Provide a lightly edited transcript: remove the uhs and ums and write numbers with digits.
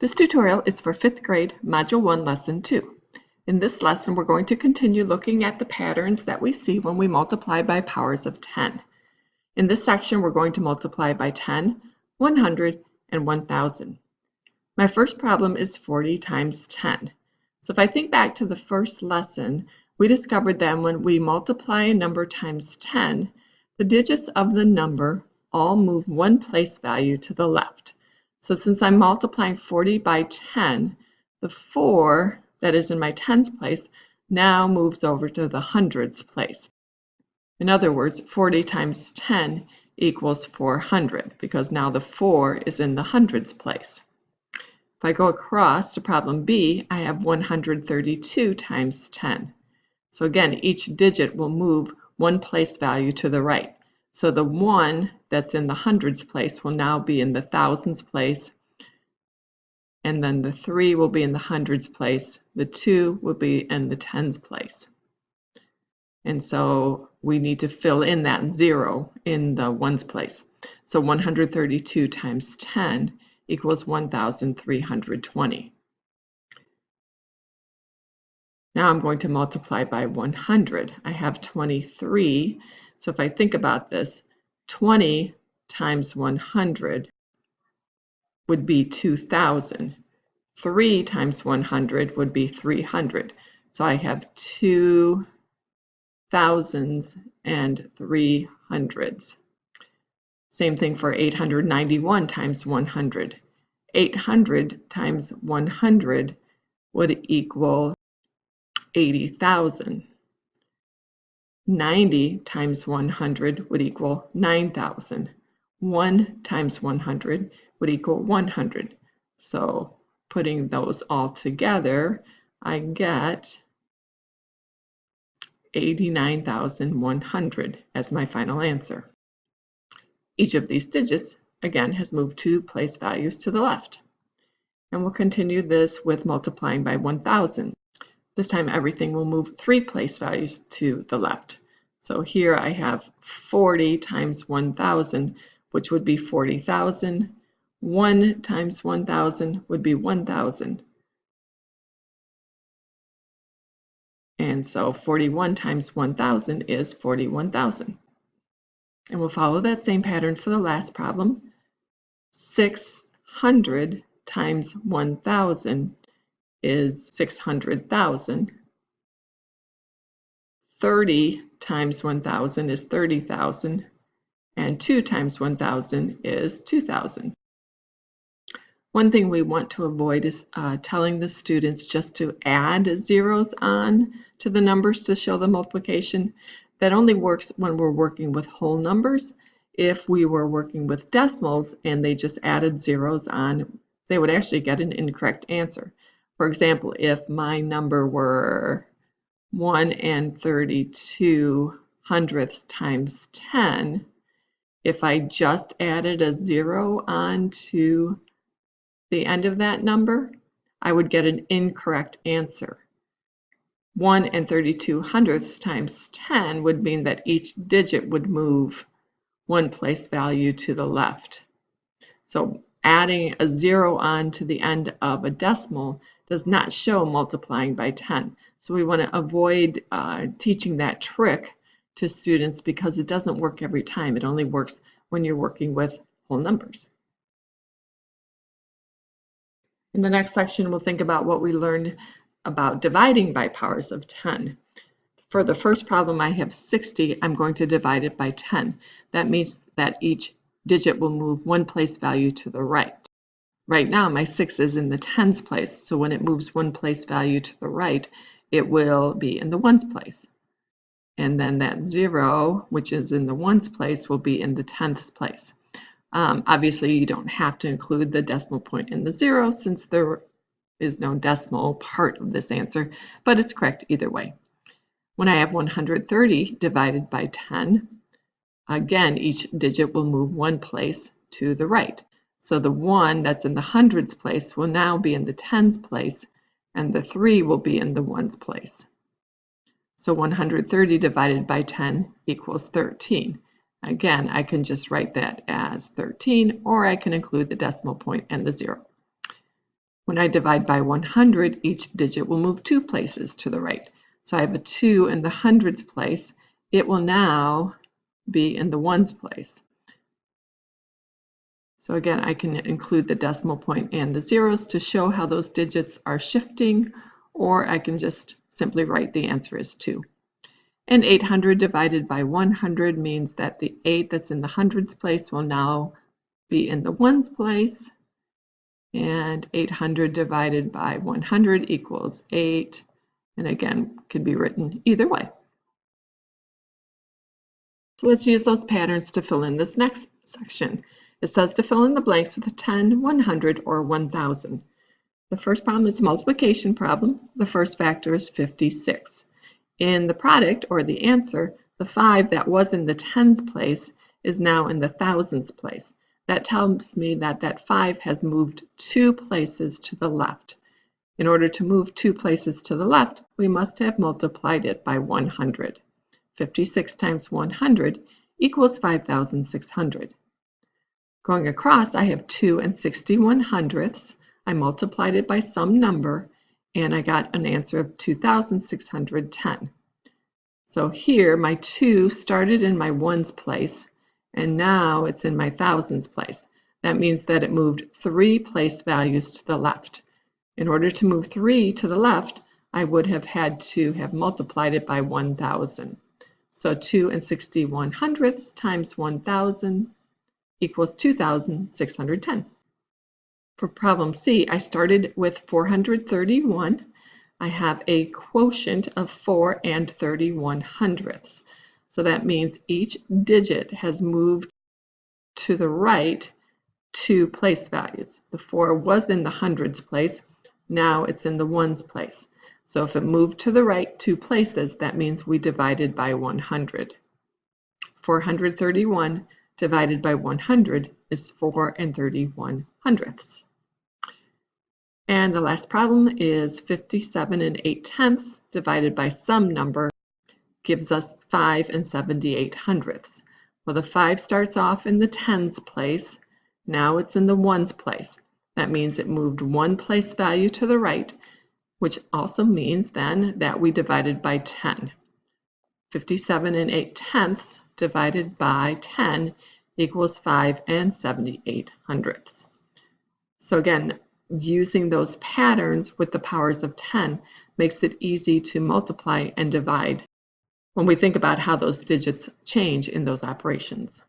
This tutorial is for 5th grade, Module 1, Lesson 2. In this lesson, we're going to continue looking at the patterns that we see when we multiply by powers of 10. In this section, we're going to multiply by 10, 100, and 1,000. My first problem is 40 times 10. So if I think back to the first lesson, we discovered that when we multiply a number times 10, the digits of the number all move one place value to the left. So since I'm multiplying 40 by 10, the 4 that is in my tens place now moves over to the hundreds place. In other words, 40 times 10 equals 400 because now the 4 is in the hundreds place. If I go across to problem B, I have 132 times 10. So again, each digit will move one place value to the right. So the 1 that's in the hundreds place will now be in the thousands place, and then the 3 will be in the hundreds place, the 2 will be in the tens place. And so we need to fill in that 0 in the ones place. So 132 times 10 equals 1,320. Now I'm going to multiply by 100. I have 23. So if I think about this, 20 times 100 would be 2,000. 3 times 100 would be 300. So I have 2 thousands and 300s. Same thing for 891 times 100. 800 times 100 would equal 80,000. 90 times 100 would equal 9,000. 1 times 100 would equal 100. So putting those all together, I get 89,100 as my final answer. Each of these digits, again, has moved 2 place values to the left. And we'll continue this with multiplying by 1,000. This time everything will move 3 place values to the left. So here I have 40 times 1,000, which would be 40,000. 1 times 1,000 would be 1,000. And so 41 times 1,000 is 41,000. And we'll follow that same pattern for the last problem. 600 times 1,000 is 600,000. 30 times 1,000 is 30,000. And 2 times 1,000 is 2,000. One thing we want to avoid is telling the students just to add zeros on to the numbers to show the multiplication. That only works when we're working with whole numbers. If we were working with decimals and they just added zeros on, they would actually get an incorrect answer. For example, if my number were 1 32 hundredths times 10, if I just added a 0 onto the end of that number, I would get an incorrect answer. 1 32 hundredths times 10 would mean that each digit would move one place value to the left. So adding a 0 on to the end of a decimal does not show multiplying by 10. So we want to avoid teaching that trick to students because it doesn't work every time. It only works when you're working with whole numbers. In the next section, we'll think about what we learned about dividing by powers of 10. For the first problem, I have 60. I'm going to divide it by 10. That means that each digit will move one place value to the right. Right now, my 6 is in the tens place, so when it moves one place value to the right, it will be in the ones place. And then that 0, which is in the ones place, will be in the tenths place. Obviously, you don't have to include the decimal point in the 0 since there is no decimal part of this answer, but it's correct either way. When I have 130 divided by 10, again, each digit will move one place to the right. So the 1 that's in the hundreds place will now be in the tens place, and the 3 will be in the ones place. So 130 divided by 10 equals 13. Again, I can just write that as 13, or I can include the decimal point and the 0. When I divide by 100, each digit will move 2 places to the right. So I have a 2 in the hundreds place. It will now be in the ones place. So again, I can include the decimal point and the zeros to show how those digits are shifting, or I can just simply write the answer as 2. And 800 divided by 100 means that the 8 that's in the hundreds place will now be in the ones place. And 800 divided by 100 equals 8. And again, can be written either way. So let's use those patterns to fill in this next section. It says to fill in the blanks with a 10, 100, or 1000. The first problem is a multiplication problem. The first factor is 56. In the product, or the answer, the 5 that was in the tens place is now in the thousands place. That tells me that that 5 has moved 2 places to the left. In order to move 2 places to the left, we must have multiplied it by 100. 56 times 100 equals 5,600. Going across, I have 2 and 61 hundredths. I multiplied it by some number, and I got an answer of 2,610. So here, my 2 started in my ones place, and now it's in my thousands place. That means that it moved 3 place values to the left. In order to move 3 to the left, I would have had to have multiplied it by 1,000. So 2 and 61 hundredths times 1,000 equals 2,610. For problem C, I started with 431. I have a quotient of 4 and 31 hundredths. So that means each digit has moved to the right 2 place values. The 4 was in the hundreds place. Now it's in the ones place. So if it moved to the right 2 places, that means we divided by 100. 431 divided by 100 is 4 and 31 hundredths. And the last problem is 57 and 8 tenths divided by some number gives us 5 and 78 hundredths. Well, the 5 starts off in the tens place. Now it's in the ones place. That means it moved 1 place value to the right, which also means then that we divided by 10. 57 and 8 tenths divided by 10 equals 5 and 78 hundredths. So again, using those patterns with the powers of 10 makes it easy to multiply and divide when we think about how those digits change in those operations.